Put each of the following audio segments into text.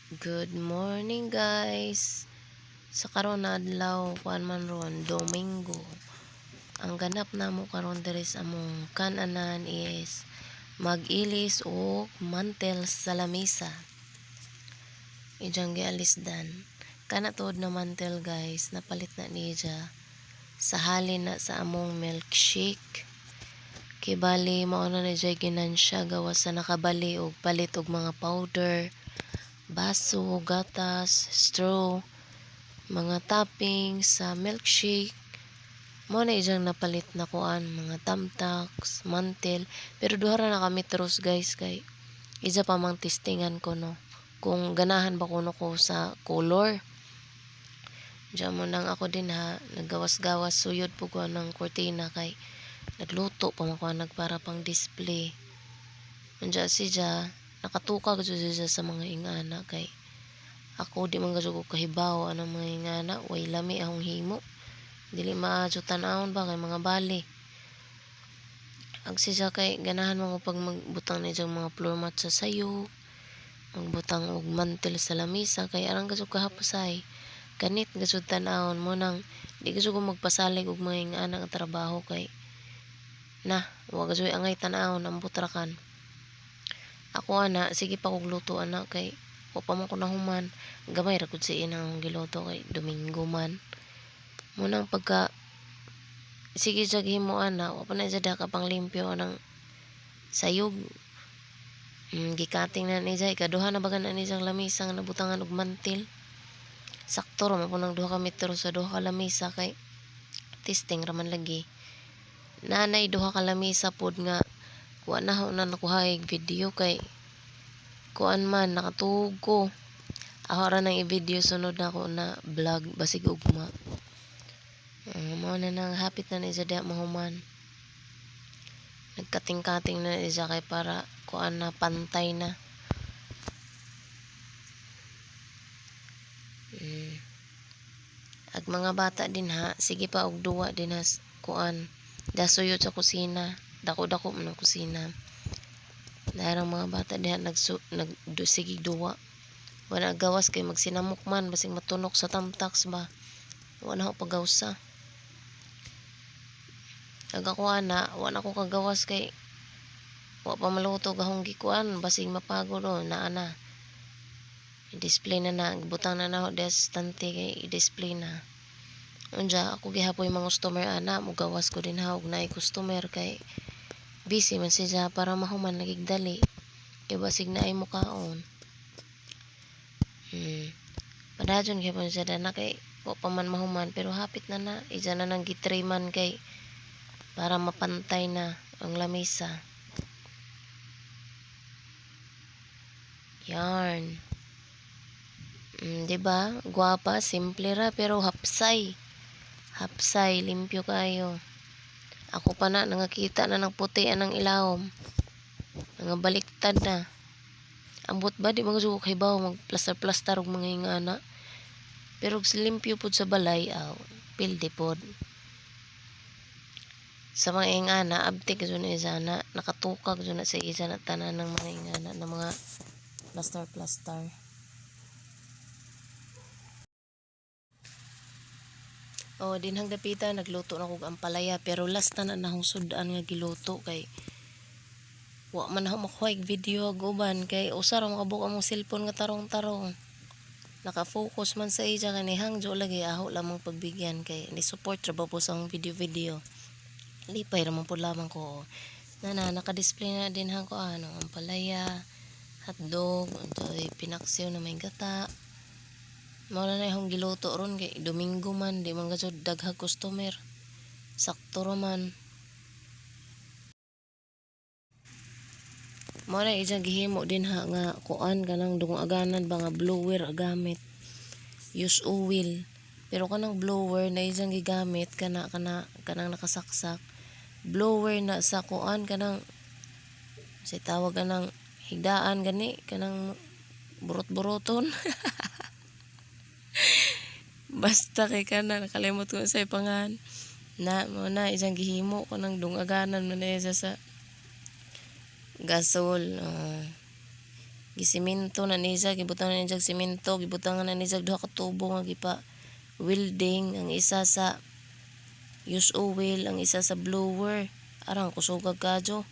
Good morning guys. Sa karon na adlaw kuan man ron Domingo. Ang ganap namo karon diri sa among kananan is mag-ilis o mantel sa lamisa. Ijang gialisdan. Kana tuod na mantel guys, napalit na niya sa halin na sa among milkshake. Kibali mao na niya ginansya gawas sa nakabali og palit og mga powder, baso, gatas, straw, mga topping sa milkshake. Mo na ijang napalit na kuan, mga tamtax, mantel. Pero duha ra na kami terus guys kay isa pa mang testingan ko no. Kung ganahan ba kuno ko sa color. Diyan mo nang ako din ha, naggawas-gawas suyod po ko ng kortina kay nagluto pa man ko nagpara pang display. Unja siya, nakatukag siya sa mga ingana kay ako di man gadyo ko kahibaw anong mga ingana, way lami akong himo. Dili maadyo tan-awon ba kay mga bali. Siya kay ganahan mo pag magbutang na diyang mga floor mat sa sayo, magbutang og mantel sa lamisa kay arang gadyo kahapasay. Kanit gadyo tan-awon mo nang di gadyo ko magpasalig og mga ingana nga trabaho kay na, wa gadyo angay tan-awon ang butrakan. Ako ana, sige pa kog luto ana kay wa pa man ko nahuman. Gamay ra gud sa inang giluto kay Domingo man. Munang pagka sige siya gihimo ana, wa pa na siya daka pang limpyo anang sayog. Gikating na niya, ikaduha na baga na niya lamisa nga nabutangan og mantil. Sakto ra man po ng duha ka metro sa duha ka lamisa kay testing ra man lagi. Nanay duha ka lamisa pod nga wa na ho na nakuha video kay kuan man nakatuog ko. Ako ra nang i-video sunod na ako na vlog basig ugma. Mao na nang hapit na niya diha mahuman. Nagkating-kating na niya kay para kuan na pantay na. Ag mga bata din ha, sige pa og duwa din ha kuan. Dasuyod sa kusina, dako-dako man ang kusina. Dahil ang mga bata diha sige duwa. Wala gawas kay magsinamok man basig matunok sa tamtax ba. Wala ako pagawsa. Ako ana, wala ko kagawas kay wa pa maluto gahong gikuan basig mapagod na ana. I-display na butang na ho des tante kay i-display na. Unja ako gihapoy mga customer ana, mugawas ko din ha og naay customer kay busy man siya para mahuman nagigdali. Kay basig na ay mukaon. Padadyon kay po siya na kay wa pa man mahuman pero hapit na ija na nang gitray man kay para mapantay na ang lamesa. Yarn. Diba? Guwapa, simple ra pero hapsay. Hapsay, limpyo kayo. Ako pa na nangakita na ng puti anang ilawom. Nangabaliktad na. Ambot ba di mga suko kaybaw magplaster-plaster og mga ingana. Pero limpyo pod sa balay pilde pod. Sa mga ingana abtik so na izana nakatukag so na sa isa na tanan ng mga ingana ng mga plaster. Dinhang dapita nagluto na kog ampalaya pero last na nahong sudan nga giluto kay wa man ako makuha video aguban kay usa ra makabuk ang cellphone nga tarong-tarong. Naka-focus man sa iya kanihang jo lagi aho lamang pagbigyan kay ni support ra ba po sa video. Lipay ra man pud lamang ko. Naka-display na din hang ko ampalaya, hotdog, untoy pinaksiw na may gata. Mao na akong giluto ron kay Domingo man di man gasud daghang customer. Sakto ra man. Mao na ijang gihimo din ha nga kuan kanang dungaganan ba nga blower gamit. Use oil. Pero kanang blower na ijang gigamit kanang nakasaksak. Blower na sa kuan kanang say tawag kanang higdaan gani kanang burot-buroton. Basta kay kana nakalimot ko sa ipangan na isang gihimo ko ng dungaganan mo na isa sa gasol. Gisiminto na niya, gibutang na niya siminto, gibutang na niya duha ka tubo nga gipa welding, ang isa sa use oil, ang isa sa blower. Arang kusugag kadyo.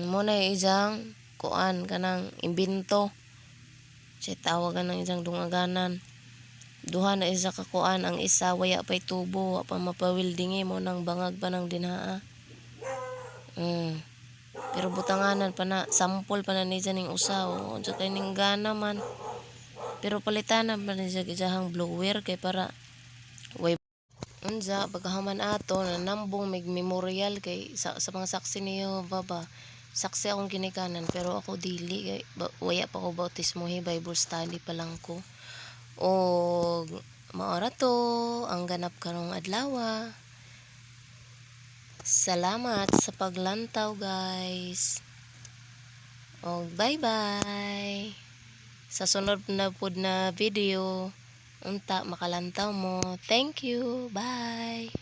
Mo na ijang kuan kanang imbento. Siya tawagan ng isang dungaganan. Duha na isa ka kuan, ang isa waya pa'y tubo, wa pa mapawildingi mo nang bangag pa ng dinhaa. Pero butanganan pa na, sample pa na niya ning usa, o sa ning gana man. Pero palitanan pa niya ijahang blower kay para way unsa pagkahaman ato na nambong mig memorial kay sa mga saksi niyo baba. Saksi akong ginikanan pero ako dili kay waya pa ko bautismo, Bible study pa lang ko. O maora to ang ganap karong adlaw. Salamat sa paglantaw guys. O bye-bye. Sa sunod na pod na video unta makalantaw mo. Thank you. Bye.